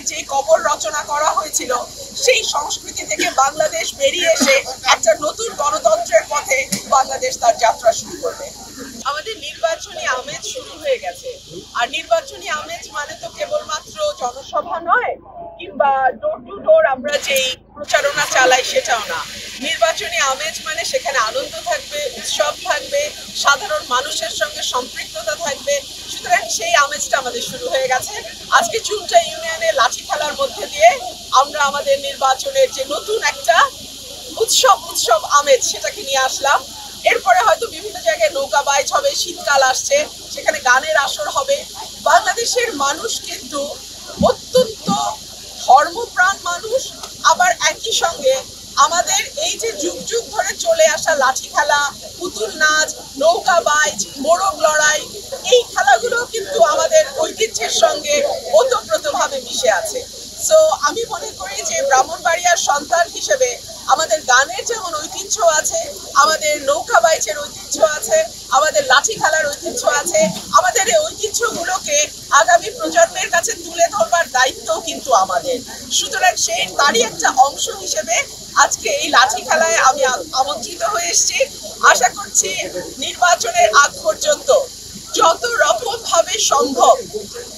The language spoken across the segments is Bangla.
যে কবর রচনা করা হয়েছিল সেই সংস্কৃতি থেকে বাংলাদেশ বেরিয়ে এসে একটা নতুন গণতন্ত্রের পথে বাংলাদেশ তার যাত্রা শুরু করবে। আমাদের নির্বাচনী আমেজ শুরু হয়ে গেছে, আর নির্বাচনী আমেজ মানে তো কেবলমাত্র জনসভা নয় কিংবা ডোর টু ডোর আমরা যেই প্রচারণা চালাই সেটাও না। নির্বাচনী আমেজ মানে সেখানে আনন্দ থাকবে, উৎসব থাকবে, সাধারণ মানুষের সঙ্গে সম্পৃক্ততা থাকবে। সুতরাং সেই আমেজটা আমাদের শুরু হয়ে গেছে। আজকে চুনচা ইউনিয়নে লাঠি খেলার মধ্যে দিয়ে আমরা আমাদের নির্বাচনের যে নতুন একটা উৎসব আমেজ সেটাকে নিয়ে আসলাম। এরপরে হয়তো বিভিন্ন জায়গায় নৌকা বাইচ হবে, শীতকাল আসছে, সেখানে গানের আসর হবে। বাংলাদেশের মানুষ কিন্তু অত্যন্ত ধর্মপ্রাণ মানুষ, আবার একই সঙ্গে আমাদের এই যে যুগ যুগ ধরে চলে আসা লাঠি খেলা, পুতুল নাচ, নৌকা বাইচ, মোরগ লড়াই, এই খেলাগুলো কিন্তু আমাদের ঐতিহ্যের সঙ্গে ওতপ্রোতভাবে মিশে আছে। সো আমি মনে করি যে ব্রাহ্মণবাড়িয়ার সন্তান হিসেবে আমাদের গানের যেমন ঐতিহ্য আছে, আমাদের নৌকা বাইচের ঐতিহ্য আছে, আমাদের লাঠি খেলার ঐতিহ্য আছে, আমাদের এই ঐতিহ্যগুলোকে আগামী প্রজন্মের কাছে তুলে ধরবার দায়িত্বও কিন্তু আমাদের। সুতরাং সেই তারই একটা অংশ হিসেবে আজকে এই লাঠি খেলায় আমি আমন্ত্রিত হয়ে এসেছি। আশা করছি নির্বাচনের আগ পর্যন্ত যত রকম ভাবে সম্ভব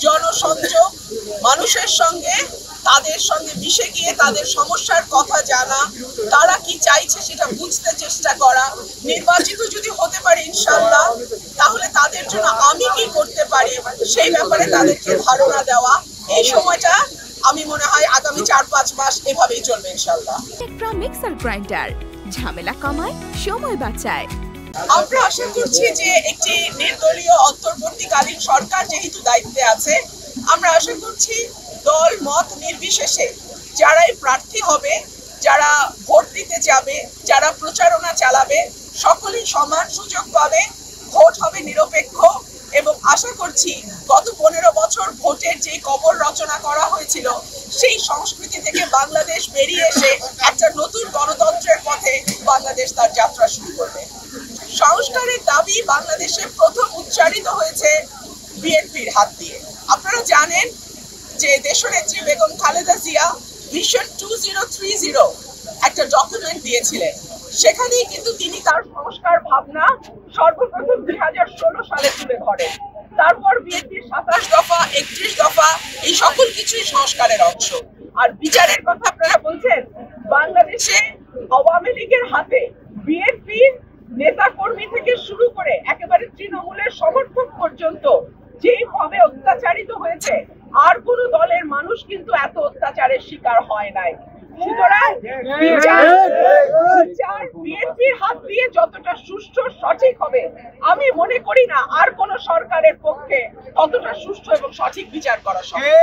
জনসংযোগ, মানুষের সঙ্গে তাদের সঙ্গে মিশে গিয়ে তাদের সমস্যার কথা জানা, তারা কি চাইছে সেটা বুঝতে চেষ্টা করা, নির্বাচিত যদি হতে পারে ইনশাআল্লাহ তাহলে তাদের জন্য আমি কি করতে পারি সেই ব্যাপারে তাদেরকে ধারণা দেওয়া। এই সময়টা আমি মনে হয় আগামী 4-5 মাস এভাবেই চলবে ইনশাআল্লাহ। টেকট্রা মিক্সার গ্রাইন্ডার ঝামেলা কমায়, সময় বাঁচায়। আমরা আশা করছি যে একটি নির্দলীয় অন্তর্বর্তীকালীন সরকার যেহেতু দায়িত্বে আছে, আমরা আশা করছি দল মত নির্বিশেষে যারাই প্রার্থী হবে, যারা ভোট দিতে যাবে, যারা প্রচারণা চালাবে, সকলেই সমান সুযোগ পাবে, ভোট হবে নিরপেক্ষ। এবং আশা করছি গত 15 বছর ভোটের যে কবর রচনা করা হয়েছিল সেই সংস্কৃতি থেকে বাংলাদেশ বেরিয়ে এসে একটা নতুন গণতন্ত্রের পথে বাংলাদেশ তার যাত্রা শুরু করবে। সংস্কারের দাবি বাংলাদেশে প্রথম উচ্চারিত হয়েছে বিএনপির হাত দিয়ে। আপনারা জানেন যে দেশনেত্রী বেগম খালেদা জিয়া ভিশন 2030 একটা ডকুমেন্ট দিয়েছিলেন, সেখানেই কিন্তু তিনি তার সংস্কার ভাবনা সর্বপ্রথম 2016 সালে তুলে ধরেন। তারপর বিএনপির 27 দফা, 31 দফা, এই সকল কিছুই সংস্কারের অংশ। আর বিচারের কথা আপনারা বলছেন, বাংলাদেশে আওয়ামী লীগের হাতে বিএনপির নেতা কর্মী থেকে শুরু করে একেবারে তৃণমূলের সমর্থক পর্যন্ত যেভাবে অত্যাচারিত হয়েছে, আর কোন দলের মানুষ কিন্তু এত অত্যাচারের শিকার হয় নাই। সুতরাং বিচার বিএনপির হাত দিয়ে যতটা সুষ্ঠু সঠিক হবে, আমি মনে করি না আর কোন সরকারের পক্ষে ততটা সুষ্ঠু এবং সঠিক বিচার করা সম্ভব।